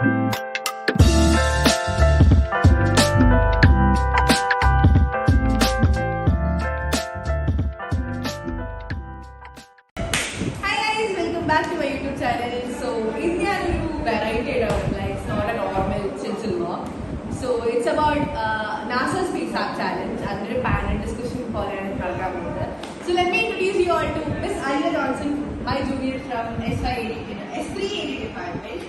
Back to my YouTube channel. So, in a variety of like it's not a normal chill vlog. So, it's about NASA Space App Challenge under a panel discussion for an program. So, let me introduce you all to Miss Alia Johnson, my junior from S380 department.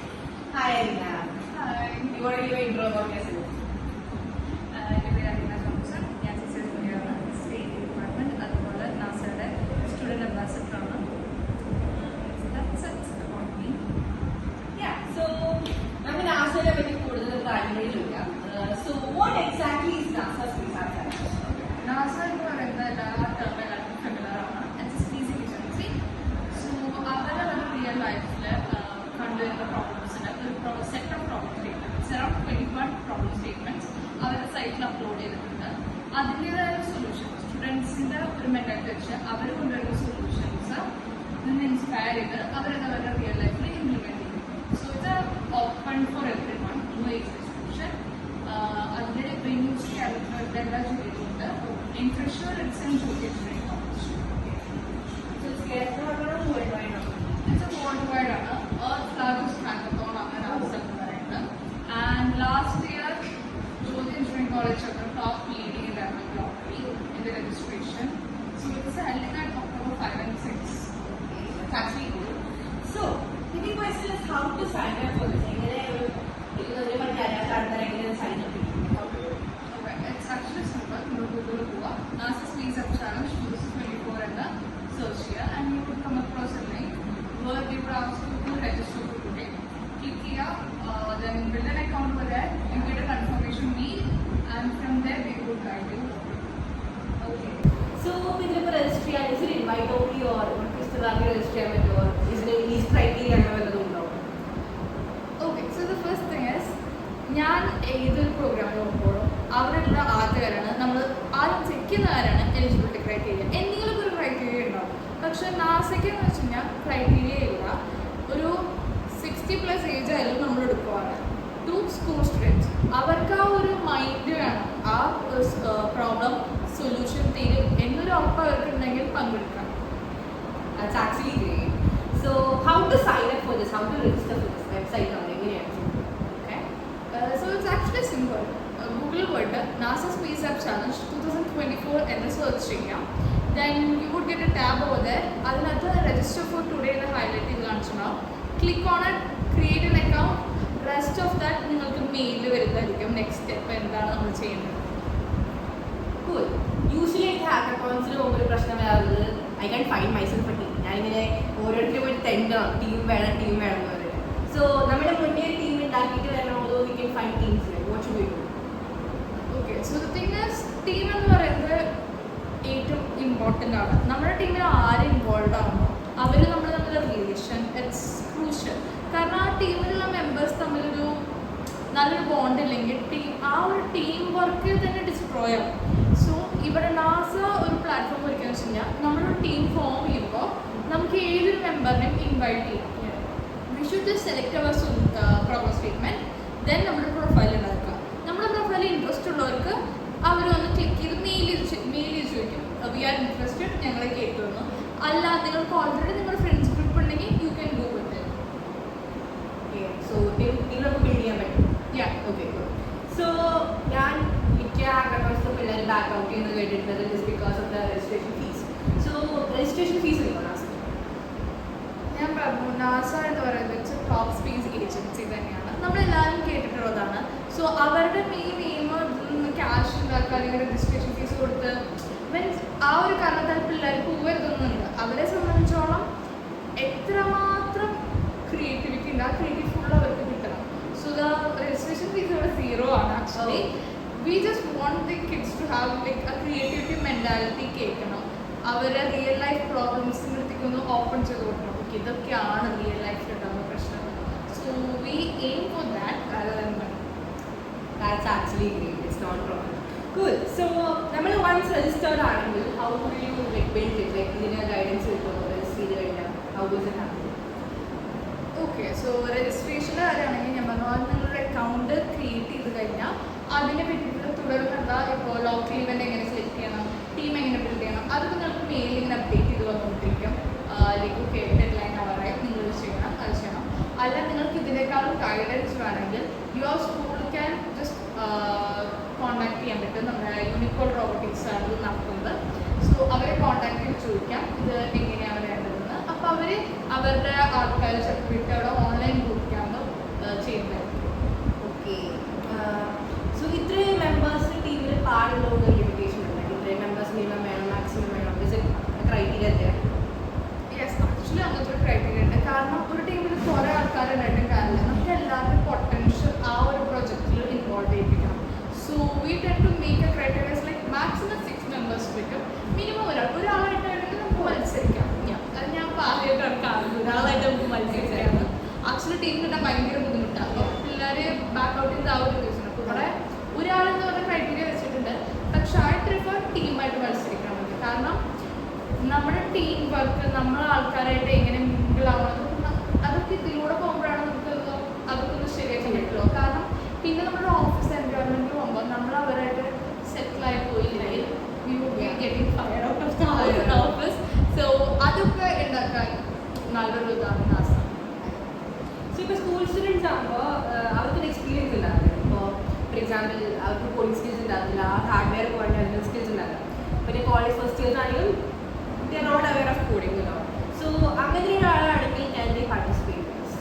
Hi, Alia. Hi. You want to give an intro about yourself? So, what exactly is NASA Space App Challenge? NASA is a space agency. So, real life problems a set of problem statements. Around 21 problem statements. Our site uploaded. Solutions. Students in the mental solutions. Then inspire real life implementing. So, it's open for everyone. No age restriction. In Thrissur, it's an engineering competition. So it's worldwide. It's a worldwide Earth's largest hackathon and last year, Jyoti Engineering College took the top leading in that lottery in the registration. So it's held at October 5 and 6. That's actually good. So, the question is how to sign up for this. It's actually simple. You go to NASA Space App Challenge 2024 and the search here, and you would come across a link where they would ask you to register for today. Click here, then build an account over there, you get a confirmation mail, and from there they would guide you. Okay. So, registry, is it invite only or registry or is it a least criteria? Okay, so the first thing is, ഞാൻ ഏതൊരു പ്രോഗ്രാമിൽ പോകുമ്പോഴും അവരുടെ ആദ്യകാരാണ് നമ്മൾ ആദ്യം check ചെയ്യുന്നവരാണ് eligibility criteria. എന്തെങ്കിലും ഒരു ക്രൈറ്റീരിയ ഉണ്ടാവും. പക്ഷെ നാസയ്ക്ക് എന്ന് വെച്ച് കഴിഞ്ഞാൽ ക്രൈറ്റീരിയ ഇല്ല. ഒരു 60+ ഏജ് ആയാലും നമ്മൾ എടുക്കുവാണ്. 2 സ്കൂൾ സ്റ്റുഡൻസ് അവർക്ക് ആ ഒരു മൈൻഡ് വേണം, ആ പ്രോബ്ലം സൊല്യൂഷൻ തീരും എന്നൊരു ഉറപ്പ് അവർക്കുണ്ടെങ്കിൽ പങ്കെടുക്കാം. That's actually great. So, how to sign up for this? How to register for this website? So it's actually simple. Google പോയിട്ട് NASA Space App Challenge 2024 എന്ന് സെർച്ച് ചെയ്യാം. Then you would get a tab over there. അതിനകത്ത് register for today എന്ന് highlight ചെയ്ത് കാണിച്ചിട്ടുണ്ടാവും. Click on it, create an account. Rest of that നിങ്ങൾക്ക് മെയിലിൽ വരുന്നതായിരിക്കും. Next step എന്താണ് നമ്മൾ ചെയ്യുന്നത്. Cool. Usually hackathons ഒരു പ്രശ്നം വരാറുള്ളത് I can't find myself a team. ഞാനിങ്ങനെ ഓരോരുത്തരും പോയി ടീം വേണം എന്ന് പറയും. So, നമ്മുടെ മുന്നേ ടീം ഉണ്ടാക്കിയിട്ട് വരണം, although we can find teams there. What should we do? Okay, so the thing is, team എന്ന് പറയുന്നത് ഏറ്റവും ഇമ്പോർട്ടൻ്റ് ആണ്. നമ്മുടെ ടീമിൽ ആര് ഇൻവോൾവ് ആണോ അവർ തമ്മിലുള്ള റിലേഷൻ ഇറ്റ്സ് ക്രൂഷ്യൽ. കാരണം ആ ടീമിലുള്ള മെമ്പേഴ്സ് തമ്മിലൊരു നല്ലൊരു ബോണ്ട് ഇല്ലെങ്കിൽ ആ ഒരു ടീം വർക്ക് തന്നെ ഡിസ്ട്രോയ് ആവും. സോ ഇവിടെ നാസ ഒരു പ്ലാറ്റ്ഫോം ഒരുക്കുകയെന്ന് വെച്ച് കഴിഞ്ഞാൽ നമ്മളൊരു ടീം ഫോം ചെയ്യുമ്പോൾ നമുക്ക് ഏതൊരു മെമ്പറിനെയും ഇൻവൈറ്റ് ചെയ്യാം. We should just select our problem statement, then നമ്മുടെ പ്രൊഫൈൽ ഉണ്ടാക്കുക. നമ്മുടെ പ്രൊഫൈലിൽ ഇൻട്രസ്റ്റ് ഉള്ളവർക്ക് അവർ വന്ന് ക്ലിക്ക് ചെയ്ത് മെയിൽ ചെയ്ത് ചോദിക്കും, വി ആർ ഇൻട്രസ്റ്റഡ്, ഞങ്ങളെ കേൾക്കുന്നു. അല്ല, നിങ്ങൾക്ക് ഓൾറെഡി നിങ്ങളുടെ ഫ്രണ്ട്സ് ഗ്രൂപ്പ് ഉണ്ടെങ്കിൽ you can go with it. So നിങ്ങൾക്ക് ബിൽഡ് ചെയ്യാൻ പറ്റും. ഓക്കെ. സോ ഞാൻ മിക്ക ഹാക്കത്തോൺസ് പിള്ളേർ ബാക്ക് ഔട്ട് ചെയ്യുന്നത് കേട്ടിട്ടുള്ളത് just because of the registration fees. So registration fees ഉണ്ടോ നാസ? ഞാൻ പറഞ്ഞു, നാസ എന്ന് പറയുന്നത് ടോപ്പ് സ്പേസ് ഏജൻസി തന്നെയാണ്, നമ്മളെല്ലാവരും കേട്ടിട്ടുള്ളതാണ്. സോ അവരുടെ മെയിൻ എയിം ക്യാഷ് ഉണ്ടാക്കുക അല്ലെങ്കിൽ രജിസ്ട്രേഷൻ ഫീസ് കൊടുത്ത് മീൻസ് ആ ഒരു കാരണത്താൽ പിള്ളേർ പോകരുതൊന്നുമില്ല. അവരെ സംബന്ധിച്ചോളം എത്രമാത്രം ക്രിയേറ്റിവിറ്റി ഉണ്ട്, ആ ക്രിയേറ്റീവ് ഫുൾ അവർക്ക് കിട്ടണം. സോ ദ രജിസ്ട്രേഷൻ ഫീസ് ഇവിടെ 0 ആണ്. Actually we just want the kids to have like a creativity mentality കേൾക്കണം. അവരെ റിയൽ ലൈഫ് പ്രോബ്ലംസിൻ്റെ അടുത്തേക്ക് ഒന്ന് ഓപ്പൺ ചെയ്ത് കൊടുക്കണം. ഇതൊക്കെയാണ് റിയൽ ലൈഫിലുണ്ടാകുന്ന പ്രശ്നം. So we aim for that rather than money. That's actually great. It's not wrong. Cool. So, നമ്മൾ once registered ആണെങ്കിൽ how will you like build it? Like ഇതിന് guidance കിട്ടുമോ? Register ചെയ്ത് കഴിഞ്ഞാൽ how does it happen? Okay, so രജിസ്ട്രേഷൻ്റെ കാര്യമാണെങ്കിൽ ഞാൻ പറഞ്ഞു അത് നിങ്ങളുടെ അക്കൗണ്ട് ക്രിയേറ്റ് ചെയ്ത് കഴിഞ്ഞാൽ അതിനെ പറ്റിയിട്ടുള്ള തുടർന്നെന്താ ഇപ്പോൾ ലോക്കൽ ഇവൻ്റ് എങ്ങനെ സെലക്ട് ചെയ്യണം, ടീം എങ്ങനെ ബിൽഡ് ചെയ്യണം, അത് നിങ്ങൾക്ക് മെയിലിൽ ഇങ്ങനെ അപ്ഡേറ്റ് ചെയ്ത് വന്നുകൊണ്ടിരിക്കും. ലൈക്ക് ഓക്കെ ഡെഡ്ലൈൻ ആവാറായി നിങ്ങൾ ചെയ്യണം, അത് ചെയ്യണം. അല്ല നിങ്ങൾക്ക് ഇതിനേക്കാളും ഗൈഡൻസ് വേണമെങ്കിൽ your school can just contact ചെയ്യാൻ പറ്റും. നമ്മുടെ യൂണിക്കോഡ് റോബോട്ടിക്സ് ആണ് ഇത് നടത്തുന്നത്. സോ അവരെ കോൺടാക്ട് ചെയ്ത് ചോദിക്കാം ഇത് എങ്ങനെയാണ് വേണ്ടതെന്ന്. അപ്പോൾ അവർ അവരുടെ ആൾക്കാർ വിട്ട് അവിടെ ഓൺലൈൻ ഗ്രൂപ്പ് ക്യാമ്പ് ചെയ്യുന്നത്. ഓക്കെ. സോ ഇത്രയും മെമ്പേഴ്സ് ടീമിൽ പാടുള്ള ലിമിറ്റേഷൻ ഉണ്ട്? ഇത്രയും മെമ്പേഴ്സ് മിനിമം വേണം, മാക്സിമം വേണം, ക്രൈറ്റീരിയ എന്തെയാണ്? യെസ്, ആക്ച്വലി അങ്ങനത്തെ ഒരു ക്രൈറ്റീരിയ ഉണ്ട്. കാരണം ഒരു ടീമിൽ കുറേ ആൾക്കാരുണ്ടായിട്ടും കാര്യമില്ല, നമുക്ക് എല്ലാവരും പൊട്ടൻഷ്യൽ ആ ഒരു പ്രൊജക്റ്റിൽ ഇൻവോൾവ് ചെയ്യിപ്പിക്കണം. So we tend to make a criterias like maximum 6 members പറ്റും. മിനിമം ഒരാളായിട്ടാണെങ്കിൽ നമുക്ക് മത്സരിക്കാം. അത് ഞാൻ ആദ്യമായിട്ടാണ് കാണുന്നത് ഒരാളായിട്ട് നമുക്ക് മത്സരിക്കാമെന്ന്. ആക്ച്വലി ടീം കിട്ടാൻ ഭയങ്കര ബുദ്ധിമുട്ടാണ്. അപ്പോൾ പിള്ളേർ ബാക്ക് ഔട്ട് ചെയ്ത് ആ ഒരു ദിവസം. അപ്പോൾ ഇവിടെ ഒരാളെന്ന് പറഞ്ഞ ക്രൈറ്റീരിയ വെച്ചിട്ടുണ്ട്. പക്ഷെ ഐ പ്രിഫർ ടീമായിട്ട് മത്സരിക്കാൻ വേണ്ടി. കാരണം നമ്മുടെ ടീം വർക്ക് നമ്മളെ ആൾക്കാരായിട്ട് എങ്ങനെ മിങ്കിളാവണം അതൊക്കെ ഇതിലൂടെ പോകുമ്പോഴാണ് നമുക്ക് അതൊക്കെ ഒന്ന് ശരിയാക്കാൻ പറ്റുള്ളൂ. കാരണം പിന്നെ നമ്മുടെ ഓഫീസ് എൻവയോൺമെൻറ്റിൽ പോകുമ്പോൾ നമ്മൾ അവരായിട്ട് സെറ്റിലായി പോയില്ലെങ്കിൽ we would be getting fired out of the office. So അതൊക്കെ ഉണ്ടാക്കാൻ നല്ലൊരു ഇതാണ് നാസ. സോ ഇപ്പോൾ സ്കൂൾ സ്റ്റുഡൻസ് ആകുമ്പോൾ അവർക്കൊരു എക്സ്പീരിയൻസ് ഉണ്ടാവില്ല. ഇപ്പോൾ ഫോർ എക്സാമ്പിൾ അവർക്ക് കോഡിംഗ് സ്കിൽസ് ഉണ്ടാവില്ല, ഹാർഡ്വെയർ പോകേണ്ട അതിന് സ്കിൽസ് ഉണ്ടാവില്ല. പിന്നെ കോളേജ് ഫസ്റ്റ് ഇയേഴ്സ് ആണെങ്കിലും they are not aware of coding, you know. So അങ്ങനെ ഒരാളാണെങ്കിൽ can they participate in this?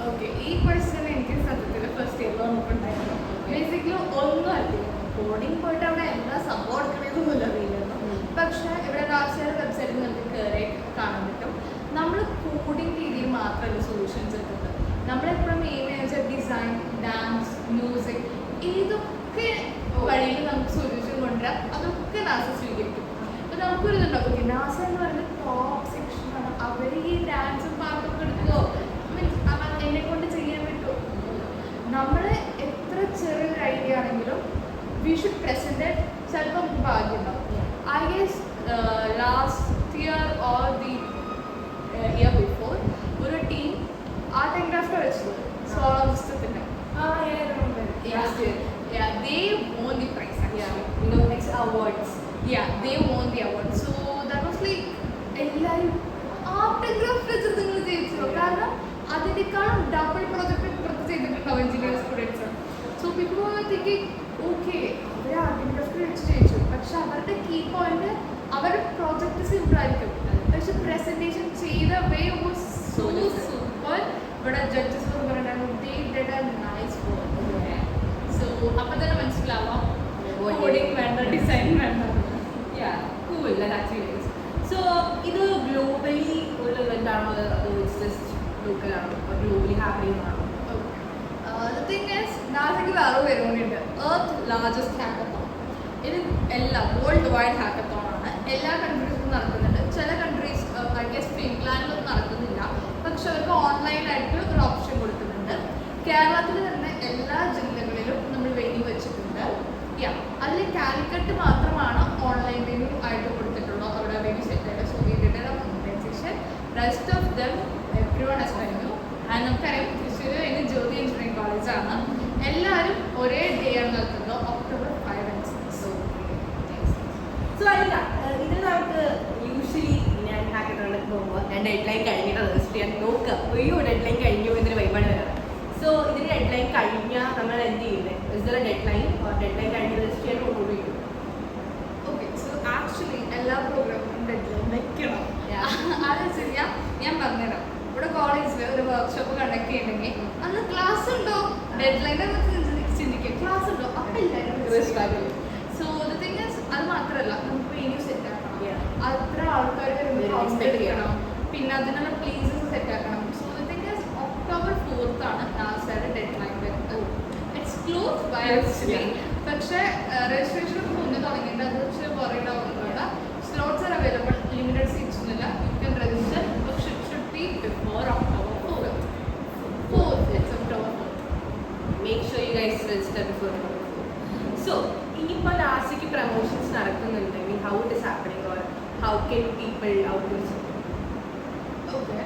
Okay, ഈ ക്വസ്റ്റ്യൻ എനിക്ക് സത്യത്തിൽ ഫസ്റ്റ് ഇയറിൽ നമുക്കുണ്ടായിരുന്നു. ബേസിക്കലി ഒന്നും അറിയില്ല, കോഡിങ് പോയിട്ട് അവിടെ എന്താ സംഭവം എടുക്കണമെന്നൊന്നും അറിയില്ലായിരുന്നു. പക്ഷേ ഇവിടെ രാഷ്ട്രീയ വെബ്സൈറ്റിൽ നമുക്ക് കയറി കാണാൻ പറ്റും. നമ്മൾ കോഡിങ് രീതിയിൽ മാത്രമല്ല സൊല്യൂഷൻസ് എടുക്കുന്നത്. നമ്മളെപ്പോഴും എയിം വെച്ചാൽ ഡിസൈൻ, ഡാൻസ്, മ്യൂസിക് ഏതൊക്കെ വഴിയിൽ നമുക്ക് സൊല്യൂഷൻ കൊണ്ടുവരാം അതൊക്കെ നാസ സ്വീകരിക്കും. അപ്പോൾ നമുക്കൊരു ഇതുണ്ടാവും, ഓക്കെ നാസ എന്ന് പറയുന്നത് ടോപ്പ് സെക്ഷനാണ്, അവർ ഈ ഡാൻസും പാട്ടൊക്കെ എടുക്കുമോ, മീൻസ് എന്നെ കൊണ്ട് ചെയ്യാൻ പറ്റുമോ. നമ്മൾ എത്ര ചെറിയൊരു ഐഡിയ ആണെങ്കിലും വി ഷുഡ് പ്രസൻറ്റ് ചിലപ്പോൾ നമുക്ക് ഭാഗ്യമുണ്ടാവും. I guess last year or the year before ഒരു ടീം ആർട്ട് ആൻഡ് ക്രാഫ്റ്റ് വെച്ചത് സോളർ സിസ്റ്റത്തിൻ്റെ. They won the prize actually. You know, next awards. Yeah, they won the award. So that was like എല്ലാവരും art and craft വെച്ചിട്ട് നിങ്ങൾ ജയിച്ചു. കാരണം അതിനേക്കാളും double project ഇപ്പുറത്ത് ചെയ്തിട്ടുണ്ടാവും engineering students. So people were thinking okay അവർ ആർട്ട് ആൻഡ് ക്രാഫ്റ്റ് വെച്ച് ജയിച്ചു, പക്ഷെ അവരുടെ കീ പോയിന്റ് അവരുടെ പ്രോജക്റ്റ് സിമ്പിൾ ആയിരിക്കും, പക്ഷെ പ്രസന്റേഷൻ ചെയ്ത വേ വാസ് സോ സൂപ്പർ. ഇവിടെ ജഡ്ജസ് പറഞ്ഞിട്ടുണ്ടായിരുന്നു they did a nice work. സോ അപ്പം തന്നെ മനസ്സിലാവാം കോഡിങ് വേണ്ട, ഡിസൈൻ വേണ്ട. Yeah, cool. That actually is. So ഇത് ഗ്ലോബലി ഒരു ഇവന്റ് ആണോ അതോ ജസ്റ്റ് ലോക്കൽ ആണോ, ഗ്ലോബലി ഹാപ്പനിങ് ആണോ? The thing is, നാസയ്ക്ക് വേറെ വരുന്നുണ്ട്, എർത്ത് ലാർജസ്റ്റ് ഹാക്കത്തോൺ. ഇത് എല്ലാ വേൾഡ് വൈഡ് ഹാക്കത്തോൺ ആണ്, എല്ലാ കൺട്രീസിലും നടക്കുന്നുണ്ട്. ചില കൺട്രീസ് ഐ ഗെസ് ഫിൻലാൻഡിലൊന്നും നടക്കുന്നില്ല, പക്ഷെ അവർക്ക് ഓൺലൈനായിട്ട് ഒരു ഓപ്ഷൻ കൊടുക്കുന്നുണ്ട്. കേരളത്തിൽ തന്നെ എല്ലാ ജില്ലകളിലും നമ്മൾ വെന്യൂ വെച്ചിട്ടുണ്ട്. അതിൽ കാലിക്കറ്റ് മാത്രമാണ് ഓൺലൈൻ വെന്യൂ ആയിട്ട് കൊടുത്തിട്ടുള്ളൂ, അവിടെ വെന്യൂ സെറ്റ് ആയിട്ട്. So we did A organisation, rest of them everyone has venue. And നമുക്കറിയാം തൃശ്ശൂർ കഴിഞ്ഞ് ജ്യോതി എഞ്ചിനീയറിംഗ് കോളേജാണ്. എല്ലാവരും ഒരേ ഡേ ആണ് നടത്തുന്നത്, October 5 and 6. സോ അല്ല ഇത് നമുക്ക് യൂഷ്വലി ഞാൻ ഹാക്കത്തോണിലേക്ക് പോകുമ്പോൾ ഞാൻ ഡെഡ്ലൈൻ കഴിഞ്ഞിട്ട് രജിസ്റ്റർ ചെയ്യാൻ നോക്കുക. അയ്യോ ഡെഡ്ലൈൻ കഴിഞ്ഞു എന്നൊരു വൈബാണ് വരാറ്. സോ ഇതിന് ഡെഡ്ലൈൻ കഴിഞ്ഞാൽ നമ്മൾ എന്ത് ചെയ്യുന്നത്? ഇതൊരു ഡെഡ്ലൈൻ ഡെഡ്ലൈൻ കഴിഞ്ഞ് രജിസ്റ്റർ ചെയ്യാൻ കൊണ്ടുപോയിരിക്കും. ഓക്കെ, സോ ആക്ച്വലി എല്ലാ പ്രോഗ്രാമിനും ഡെഡ്ലൈൻ വെക്കണം. അത് ശരിയാ, ഞാൻ പറഞ്ഞുതരാം. ഇവിടെ കോളേജിൽ ഒരു വർക്ക്ഷോപ്പ് കണ്ടക്ട് ചെയ്യണമെങ്കിൽ അന്ന് ക്ലാസ് ഉണ്ടോ, ഡെഡ്ലൈൻ ചിന്തിക്കുക, ക്ലാസ് ഉണ്ടോ, അപ്പം എല്ലാവരും. സോ ദ തിങ് ഈസ് അത് മാത്രമല്ല, നമുക്ക് വെന്യൂ സെറ്റ് ആക്കണം, അത്ര ആൾക്കാർ വരുമ്പോൾ എടുക്കണം, പിന്നെ അതിനുള്ള പ്ലേസസ് സെറ്റ് ആക്കണം. So the thing is October 4th ആണ് നാസയുടെ ഡെഡ്ലൈൻ വരുന്നത്. ഇറ്റ്സ് ക്ലോസ് ബൈ ആക്ച്വലി, പക്ഷേ രജിസ്ട്രേഷൻ മുന്നേ തുടങ്ങിയിട്ട് അത് വെച്ച് പറയേണ്ട slots are available, limited seats ഒന്നുമില്ല. യു ക്യാൻ രജിസ്റ്റർ, പക്ഷെ it should be before October 4th. It's October 4th. Make sure you guys register before October 4th. So ഇനിയിപ്പോൾ നാസയ്ക്ക് promotions നടക്കുന്നുണ്ടെങ്കിൽ how it is happening or how can people outreach? Okay.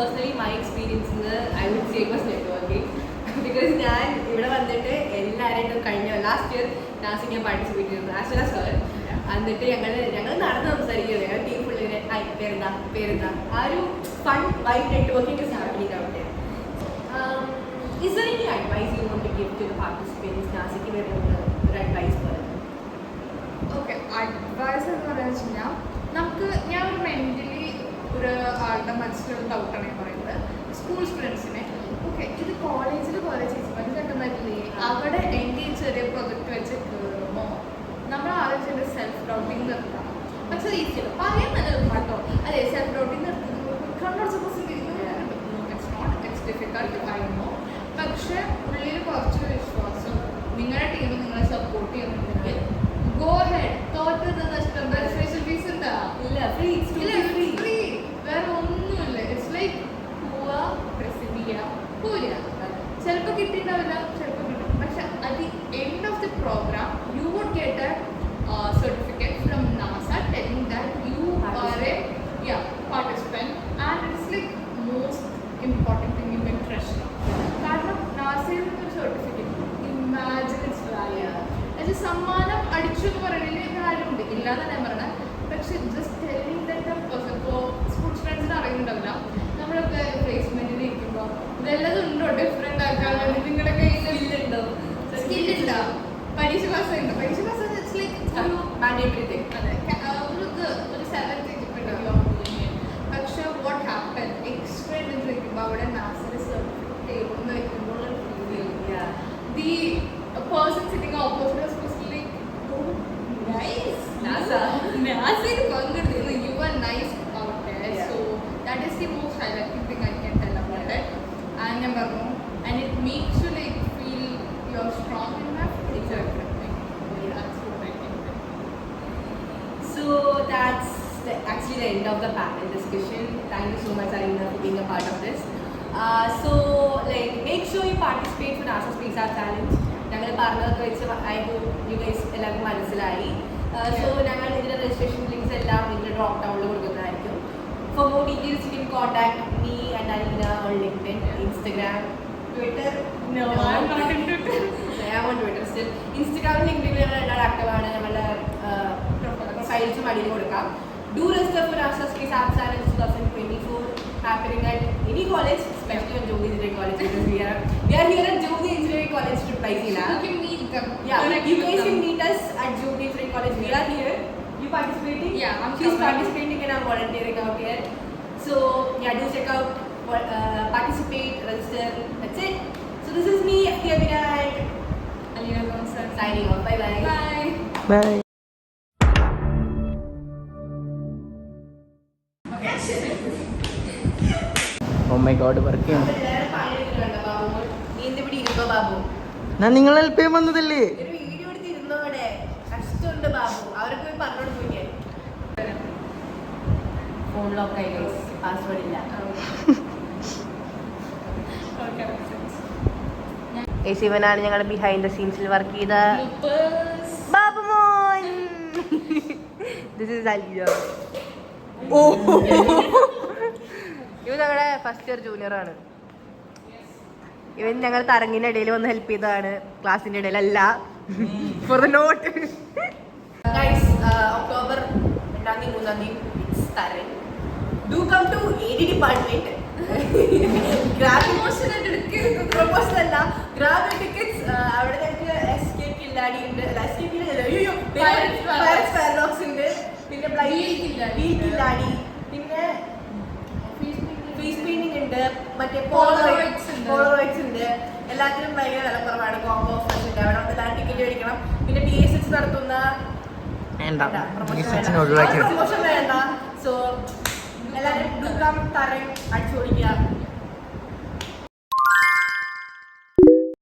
Personally my experience I would say was networking. Because ഞാൻ ഇവിടെ വന്നിട്ട് എല്ലാവരായിട്ടും കഴിഞ്ഞ last year Nashik ഞാൻ participate ചെയ്തിരുന്നു as well as Har. എന്നിട്ട് ഞങ്ങൾ നടന്ന് സംസാരിക്കുന്നത് ഞങ്ങൾ ടീം ഫുള്ളിനെ പേരെന്താ ആ ഒരു fun vibe networking is happening out there. Is there any advice you want to give to the participants? Nashik വരുന്നത് ഒരു അഡ്വൈസ് പോലെ. ഓക്കെ, അഡ്വൈസ് എന്ന് പറയാന്ന് വെച്ച് കഴിഞ്ഞാൽ നമുക്ക് ഞാൻ ഒരു മെന്റലി ഒരു ആളുടെ മനസ്സിലൊരു ഡൗട്ടാണ് ഞാൻ പറയുന്നത്. സ്കൂൾ സ്റ്റുഡൻസിനെ ഓക്കെ ഇത് കോളേജിൽ പോലെ ചേച്ചിമാർ കണ്ടുമാരില്ലേ അവിടെ എൻ്റെ ചെറിയ പ്രൊജക്റ്റ് വെച്ച് കയറുമോ നമ്മൾ ആലോചിച്ചത് സെൽഫ് ഡൗട്ടിങ് നിർത്തണം. പക്ഷെ ഈസിയല്ല പറയാൻ നല്ലത് കേട്ടോ. അതെ, സെൽഫ് ഡൗട്ടിങ് നിർത്തുന്നത് ഇറ്റ്സ് ഡിഫിക്കൾട്ട് ആയിരുന്നു. പക്ഷെ ഉള്ളിൽ കുറച്ച് വിശ്വാസം നിങ്ങളുടെ ടീം നിങ്ങളെ സപ്പോർട്ട് ചെയ്യുന്നുണ്ടെങ്കിൽ ഗോ ഹെഡ്. തോറ്റത് നഷ്ടം രജിസ്ട്രേഷൻ ഫീസ് ഉണ്ടാ ഇല്ല, ഫ്രീ. വേറെ ഒന്നുമില്ല. ഇറ്റ്സ് ലൈക്ക് പോവാ പ്രസിദ്ധീയ പോരാ. ചിലപ്പോൾ കിട്ടിയിട്ടുണ്ടാവില്ല, ചിലപ്പോൾ കിട്ടും. പക്ഷെ at the end of the program you would get a certificate from NASA telling that you are a participant and it's like most important thing in the treasure. കാരണം നാസയിൽ നിന്നൊരു സർട്ടിഫിക്കറ്റ് ഇമാജിൻ ഇറ്റ്സ് വാല്യൂ. അത് സമ്മാനം അടിച്ചു എന്ന് പറയുന്നതിൽ കാര്യമുണ്ട്, ഇല്ലാതെ ഞാൻ പറയണത്. പക്ഷെ ജസ്റ്റ് ടെലിംഗ് ദാറ്റ് പേഴ്സൺ ഇപ്പോൾ സ്കൂൾ സ്റ്റുഡൻസിന് അറിയുന്നുണ്ടാവില്ല. നമ്മളൊക്കെ പ്ലേസ്മെന്റിൽ ഇരിക്കുമ്പോൾ ഇതെല്ലാം ഉണ്ടോ ഡിഫറെൻ്റ് ആക്കാൻ വേണ്ടി നിങ്ങളുടെ കയ്യിൽ സ്കില്ലുണ്ടോ? പരീക്ഷ പാസ് ഉണ്ട്. പരീക്ഷ പാസ് ഇറ്റ്സ് ലൈക്ക് ഒരു മാൻഡേറ്ററി തിങ്. അതെ, ഒരു 7th പക്ഷെ വാട്ട് ഹാപ്പൻ എക്സ്ട്രാ ഇരിക്കുമ്പോൾ അവിടെ നാസറി സർട്ടിഫിക്കറ്റ് ടേബിളിൽ വയ്ക്കുമ്പോൾ the person sitting opposite was like nice നാസയിൽ പങ്കെടുത്തിരുന്നു. You are nice out there. So that is the most highlighting thing I can tell about it. And ഞാൻ പറഞ്ഞു and it makes you like feel you are strong enough. It's everything. That's what I can tell. So that's actually the end of the panel discussion. Thank you so much, Arina, for being a part of this. So like make sure you participate for NASA Space Art Challenge. ഞങ്ങൾ പറഞ്ഞതൊക്കെ വെച്ച് I hope you guys എല്ലാവർക്കും മനസ്സിലായി. So ഞങ്ങൾ ഇതിൻ്റെ registration links എല്ലാം ഇതിൻ്റെ drop ഡൗണിൽ കൊടുക്കുന്നതായിരിക്കും. For more details you can contact me and Aleena on LinkedIn, Instagram, Twitter. No, I'm not on Twitter. I'm on Twitter still. Instagram LinkedIn ഞങ്ങൾ എല്ലാവരും ആക്റ്റീവാണ്. ഞങ്ങളുടെ പ്രൊഫൈൽസും അടിയിൽ കൊടുക്കാം. Do register for NASA Space Art Challenge 2024 happening at any college, especially on Jyoti Engineering College, because we are here at Jyoti Engineering College to Praisila. You can meet them. Yeah, you guys can meet us at Jyoti Engineering College. We are here. You participating? Yeah, she's participating and I'm volunteering out here. So yeah, do check out, participate, register. That's it. So this is me, FT Abhira, and Alina Gonzalez signing off. Bye bye. Bye. Oh my God, work ചെയ്യണം. നീ എന്തിവിടെ ഇരുന്നോ ബാബു? ഞാൻ നിങ്ങളെ help ചെയ്യാൻ വന്നതല്ലേ. ഒരു video എടുത്ത് ഇരുന്നോ അവിടെ? കഷ്ടമുണ്ട് ബാബു. അവരൊക്കെ പോയി പറഞ്ഞോട് പോയി. ഫോൺ ലോക്ക് ആയി, പാസ്വേഡ് ഇല്ല. ശിവനാണ് ഞങ്ങളുടെ ബിഹൈൻഡ് ദ സീൻസിൽ വർക്ക് ചെയ്ത ബാബു മോൻ. This is Aleena. ഓ, ഇവൻ ഞങ്ങളുടെ ഫസ്റ്റ് ഇയർ ജൂനിയർ ആണ്. ഇവൻ ഞങ്ങൾ തരങ്ങിന്റെ ഇടയിൽ വന്ന് ഹെൽപ്പ് ചെയ്തതാണ്, ക്ലാസിന്റെ ഇടയിലല്ല. For the note. ഒക്ടോബർ 2-3 തരൻ. Do come to AD department. Promotion അല്ല, ഗ്രാബ് ടിക്കറ്റ്സ്. അവിടെ ഞങ്ങൾക്ക് SK കില്ലാടി ഉണ്ട്, പാരഡോക്സ് ഉണ്ട്, പിന്നെ വീൽ കില്ലാടി, പിന്നെ ഫേസ് പെയിന്റിംഗ് ഉണ്ട്, മറ്റേ പോളറോയിഡ്സ് ഉണ്ട്. എല്ലാത്തിനും ഭയങ്കര വിലക്കുറവാണ്. കോംബോ ഓഫേഴ്സ് ഉണ്ട്. അവിടെ വന്ന് എല്ലാവരും ടിക്കറ്റ് മേടിക്കണം. പിന്നെ PSH നടത്തുന്ന പ്രൊമോഷൻ വേണ്ട. സോ എല്ലാവരും ഡു കം തരൻ അടിച്ചു പൊളിക്കുക.